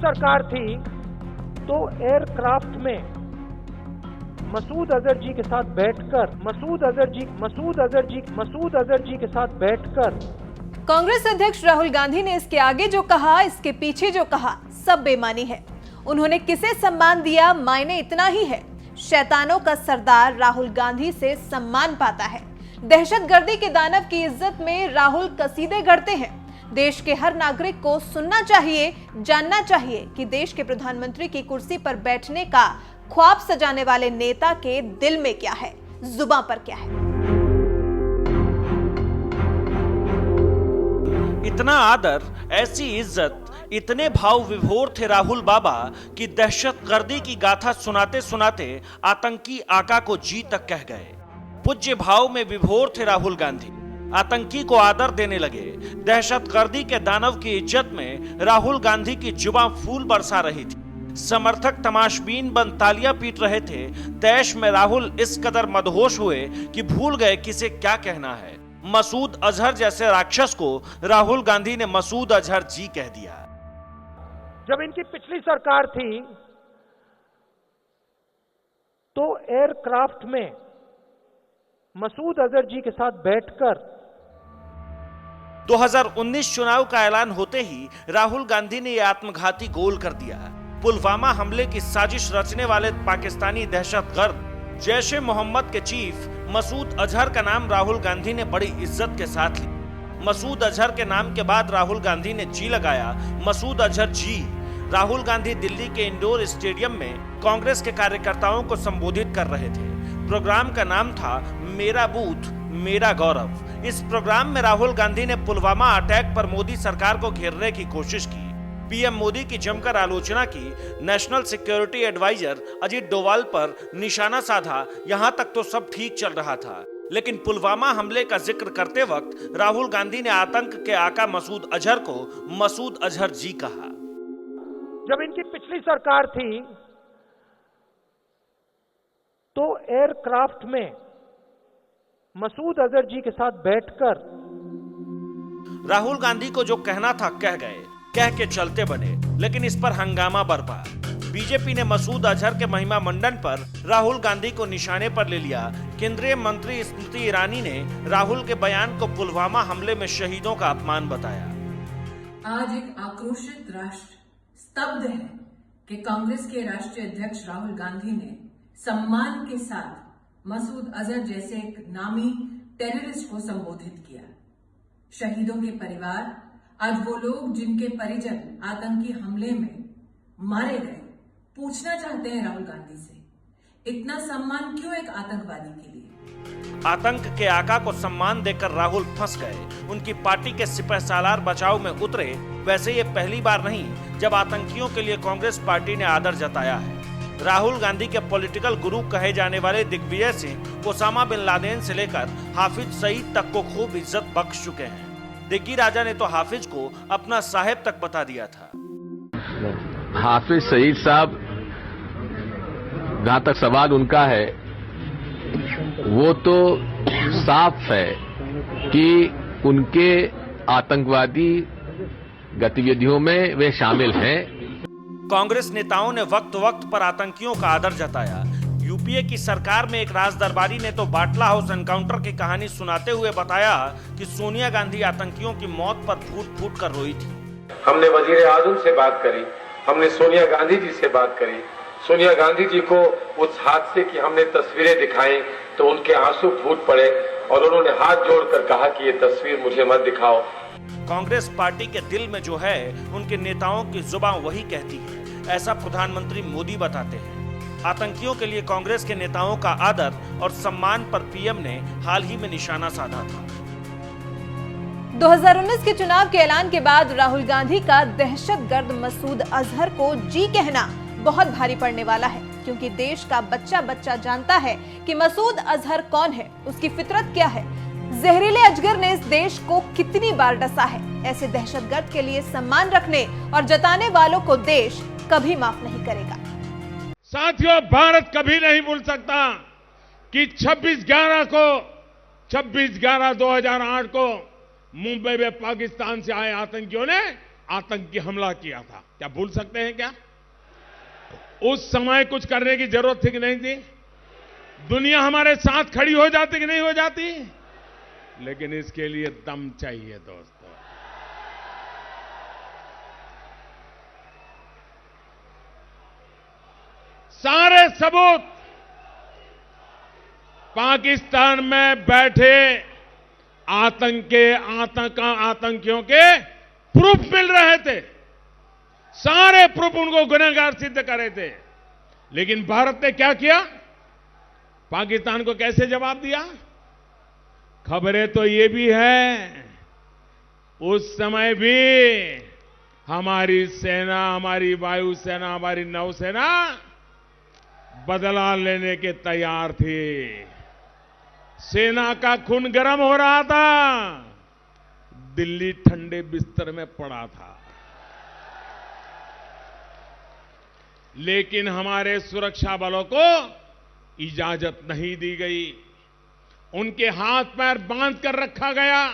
सरकार थी तो एयरक्राफ्ट में मसूद अजहर जी के साथ बैठकर मसूद अजहर जी के साथ बैठकर कांग्रेस अध्यक्ष राहुल गांधी ने इसके आगे जो कहा, इसके पीछे जो कहा, सब बेमानी है। उन्होंने किसे सम्मान दिया, मायने इतना ही है, शैतानों का सरदार राहुल गांधी से सम्मान पाता है। दहशतगर्दी के दानव की इज्जत में राहुल कसीदे गढ़ते हैं। देश के हर नागरिक को सुनना चाहिए, जानना चाहिए कि देश के प्रधानमंत्री की कुर्सी पर बैठने का ख्वाब सजाने वाले नेता के दिल में क्या है, जुबान पर क्या है। इतना आदर, ऐसी इज्जत, इतने भाव विभोर थे राहुल बाबा कि दहशतगर्दी की गाथा सुनाते सुनाते आतंकी आका को जी तक कह गए। पूज्य भाव में विभोर थे राहुल गांधी, आतंकी को आदर देने लगे। दहशतगर्दी के दानव की इज्जत में राहुल गांधी की जुबां फूल बरसा रही थी। समर्थक तमाशबीन बन तालियां पीट रहे थे। तैश में राहुल इस कदर मदहोश हुए कि भूल गए किसे क्या कहना है। मसूद अजहर जैसे राक्षस को राहुल गांधी ने मसूद अजहर जी कह दिया। जब इनकी पिछली सरकार थी तो एयरक्राफ्ट में मसूद अजहर जी के साथ बैठकर 2019 चुनाव का ऐलान होते ही राहुल गांधी ने यह आत्मघाती गोल कर दिया। पुलवामा हमले की साजिश रचने वाले पाकिस्तानी दहशतगर्द जैश-ए मोहम्मद के चीफ मसूद अजहर का नाम राहुल गांधी ने बड़ी इज्जत के साथ लिया। मसूद अजहर के नाम के बाद राहुल गांधी ने जी लगाया, मसूद अजहर जी। राहुल गांधी दिल्ली के इंडोर स्टेडियम में कांग्रेस के कार्यकर्ताओं को संबोधित कर रहे थे। प्रोग्राम का नाम था मेरा बूथ मेरा गौरव। इस प्रोग्राम में राहुल गांधी ने पुलवामा अटैक पर मोदी सरकार को घेरने की कोशिश की। पीएम मोदी की जमकर आलोचना की। National security adviser Ajit Doval पर निशाना साधा। यहां तक तो सब ठीक चल रहा था, लेकिन पुलवामा हमले का जिक्र करते वक्त राहुल गांधी ने आतंक के आका मसूद अजहर को मसूद अजहर जी कहा। जब इनकी पिछली सरकार थी तो एयरक्राफ्ट में मसूद अजहर जी के साथ बैठकर राहुल गांधी को जो कहना था कह गए, कह के चलते बने, लेकिन इस पर हंगामा बरपा। बीजेपी ने मसूद अजहर के महिमा मंडन पर राहुल गांधी को निशाने पर ले लिया। केंद्रीय मंत्री स्मृति ईरानी ने राहुल के बयान को पुलवामा हमले में शहीदों का अपमान बताया। आज एक आक्रोशित राष्ट्र स्तब्ध है कि कांग्रेस के राष्ट्रीय अध्यक्ष राहुल गांधी ने सम्मान के साथ मसूद अजहर जैसे एक नामी टेररिस्ट को संबोधित किया। शहीदों के परिवार, आज वो लोग जिनके परिजन आतंकी हमले में मारे गए, पूछना चाहते हैं राहुल गांधी से, इतना सम्मान क्यों एक आतंकवादी के लिए? आतंक के आका को सम्मान देकर राहुल फंस गए। उनकी पार्टी के सिपहसालार बचाव में उतरे। वैसे ये पहली बार नहीं जब आतंकियों के लिए कांग्रेस पार्टी ने आदर जताया है। राहुल गांधी के पॉलिटिकल गुरु कहे जाने वाले Digvijay Singh Osama bin Laden से लेकर हाफिज सईद तक को खूब इज्जत बख्श चुके हैं। दिग्गी राजा ने तो हाफिज को अपना साहेब तक बता दिया था। हाफिज सईद साहब, जहां तक सवाल उनका है, वो तो साफ है कि उनके आतंकवादी गतिविधियों में वे शामिल हैं। कांग्रेस नेताओं ने वक्त वक्त पर आतंकियों का आदर जताया। यूपीए की सरकार में एक राज दरबारी ने तो बाटला हाउस एनकाउंटर की कहानी सुनाते हुए बताया कि सोनिया गांधी आतंकियों की मौत पर फूट फूट कर रोई थी। हमने वजीर आजम से बात करी, हमने सोनिया गांधी जी से बात करी। सोनिया गांधी जी को उस हादसे की हमने तस्वीरें दिखाई तो उनके आंसू फूट पड़े और उन्होंने हाथ जोड़कर कहा कि ये तस्वीर मुझे मत दिखाओ। कांग्रेस पार्टी के दिल में जो है, उनके नेताओं की जुबान वही कहती है, ऐसा प्रधानमंत्री मोदी बताते हैं। आतंकियों के लिए कांग्रेस के नेताओं का आदर और सम्मान पर पीएम ने हाल ही में निशाना साधा था। 2019 के चुनाव के ऐलान के बाद राहुल गांधी का दहशतगर्द मसूद अजहर को जी कहना बहुत भारी पड़ने वाला है, क्योंकि देश का बच्चा बच्चा जानता है कि मसूद अजहर कौन है, उसकी फितरत क्या है। जहरीले अजगर ने इस देश को कितनी बार डसा है। ऐसे दहशतगर्द के लिए सम्मान रखने और जताने वालों को देश कभी माफ नहीं करेगा। साथियों, भारत कभी नहीं भूल सकता कि 26/11/2008 को मुंबई में पाकिस्तान से आए आतंकियों ने आतंकी हमला किया था, क्या भूल सकते हैं क्या? उस समय कुछ करने की जरूरत थी कि नहीं थी? दुनिया हमारे साथ खड़ी हो जाती कि नहीं हो जाती? लेकिन इसके लिए दम चाहिए दोस्तों। सारे सबूत पाकिस्तान में बैठे आतंकियों के प्रूफ मिल रहे थे। सारे प्रूफ उनको गुनहगार सिद्ध कर रहे थे। लेकिन भारत ने क्या किया? पाकिस्तान को कैसे जवाब दिया? खबरें तो ये भी है, उस समय भी हमारी सेना, हमारी वायुसेना, हमारी नौसेना बदला लेने के तैयार थी। सेना का खून गर्म हो रहा था, दिल्ली ठंडे बिस्तर में पड़ा था। लेकिन हमारे सुरक्षा बलों को इजाजत नहीं दी गई। उनके हाथ पैर बांध कर रखा गया।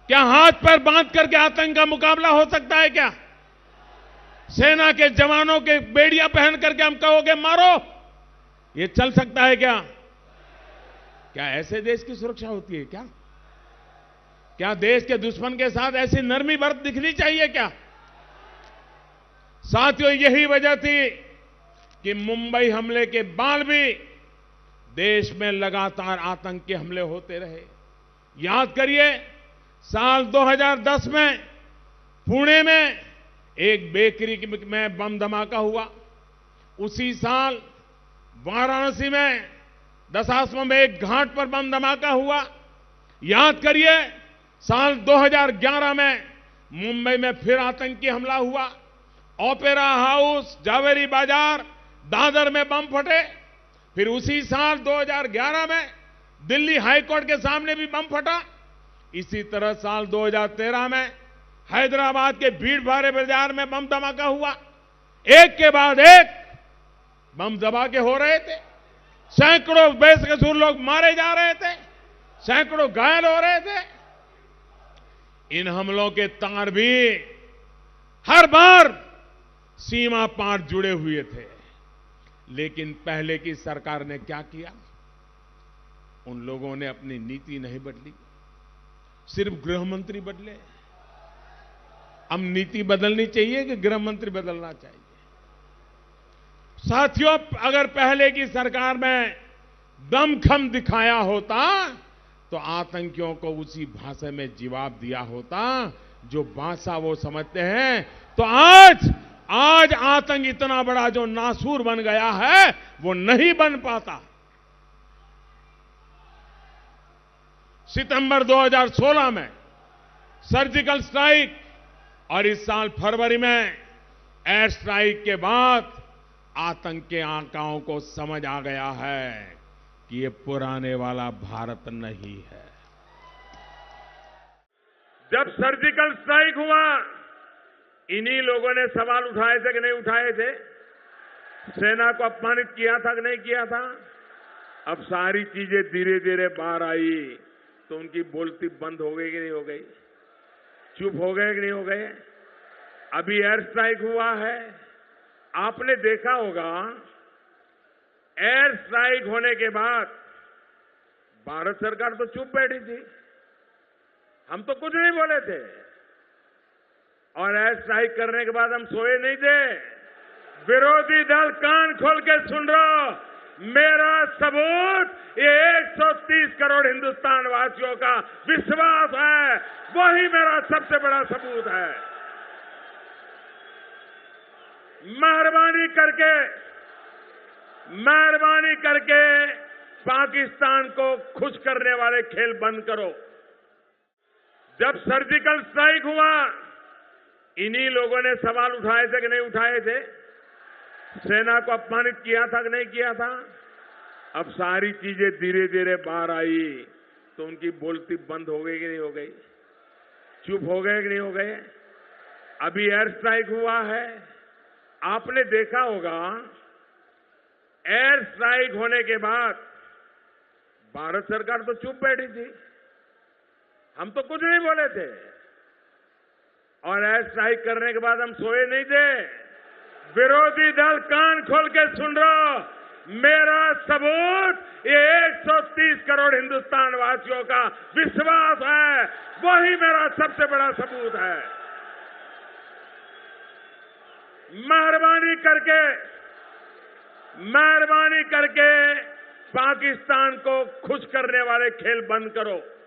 क्या हाथ पैर बांध करके आतंक का मुकाबला हो सकता है क्या? सेना के जवानों के बेड़ियां पहन करके हम कहोगे मारो, ये चल सकता है क्या? क्या ऐसे देश की सुरक्षा होती है क्या? क्या देश के दुश्मन के साथ ऐसी नरमी बरत दिखनी चाहिए क्या? साथियों, यही वजह थी कि मुंबई हमले के बाद भी देश में लगातार आतंक के हमले होते रहे। याद करिए, साल 2010 में पुणे में एक बेकरी में बम धमाका हुआ। उसी साल वाराणसी में दशाश्वमेध में एक घाट पर बम धमाका हुआ। याद करिए, साल 2011 में मुंबई में फिर आतंकी हमला हुआ। ओपेरा हाउस, जावेरी बाजार, दादर में बम फटे। फिर उसी साल 2011 में दिल्ली हाईकोर्ट के सामने भी बम फटा। इसी तरह साल 2013 में हैदराबाद के भीड़ भाड़ बाजार में बम धमाका हुआ। एक के बाद एक बम धमाके हो रहे थे। सैकड़ों बेकसूर लोग मारे जा रहे थे, सैकड़ों घायल हो रहे थे। इन हमलों के तार भी हर बार सीमा पार जुड़े हुए थे। लेकिन पहले की सरकार ने क्या किया? उन लोगों ने अपनी नीति नहीं बदली, सिर्फ गृह मंत्री बदले। अब नीति बदलनी चाहिए कि गृह मंत्री बदलना चाहिए? साथियों, अगर पहले की सरकार में दमखम दिखाया होता तो आतंकियों को उसी भाषा में जवाब दिया होता जो भाषा वो समझते हैं। तो आज आतंक इतना बड़ा जो नासूर बन गया है वो नहीं बन पाता। सितंबर 2016 में सर्जिकल स्ट्राइक और इस साल फरवरी में एयर स्ट्राइक के बाद आतंक के आंकड़ों को समझ आ गया है कि ये पुराने वाला भारत नहीं है। जब सर्जिकल स्ट्राइक हुआ, इन्हीं लोगों ने सवाल उठाए थे कि नहीं उठाए थे? सेना को अपमानित किया था कि नहीं किया था? अब सारी चीजें धीरे धीरे बाहर आई तो उनकी बोलती बंद हो गई कि नहीं हो गई? चुप हो गए कि नहीं हो गए? अभी एयर स्ट्राइक हुआ है, आपने देखा होगा। एयर स्ट्राइक होने के बाद भारत सरकार तो चुप बैठी थी, हम तो कुछ नहीं बोले थे। और एयर स्ट्राइक करने के बाद हम सोए नहीं थे। विरोधी दल कान खोल के सुन रहा, मेरा सबूत ये 130 करोड़ हिंदुस्तान वासियों का विश्वास है, वही मेरा सबसे बड़ा सबूत है। मेहरबानी करके पाकिस्तान को खुश करने वाले खेल बंद करो। जब सर्जिकल स्ट्राइक हुआ, इन्हीं लोगों ने सवाल उठाए थे कि नहीं उठाए थे? सेना को अपमानित किया था कि नहीं किया था? अब सारी चीजें धीरे धीरे बाहर आई तो उनकी बोलती बंद हो गई कि नहीं हो गई? चुप हो गए कि नहीं हो गए? अभी एयर स्ट्राइक हुआ है, आपने देखा होगा। एयर स्ट्राइक होने के बाद भारत सरकार तो चुप बैठी थी, हम तो कुछ नहीं बोले थे। और ऐसा ही करने के बाद हम सोए नहीं थे। विरोधी दल कान खोल के सुन रहा, मेरा सबूत ये 130 करोड़ हिंदुस्तान वासियों का विश्वास है, वही मेरा सबसे बड़ा सबूत है। मेहरबानी करके पाकिस्तान को खुश करने वाले खेल बंद करो।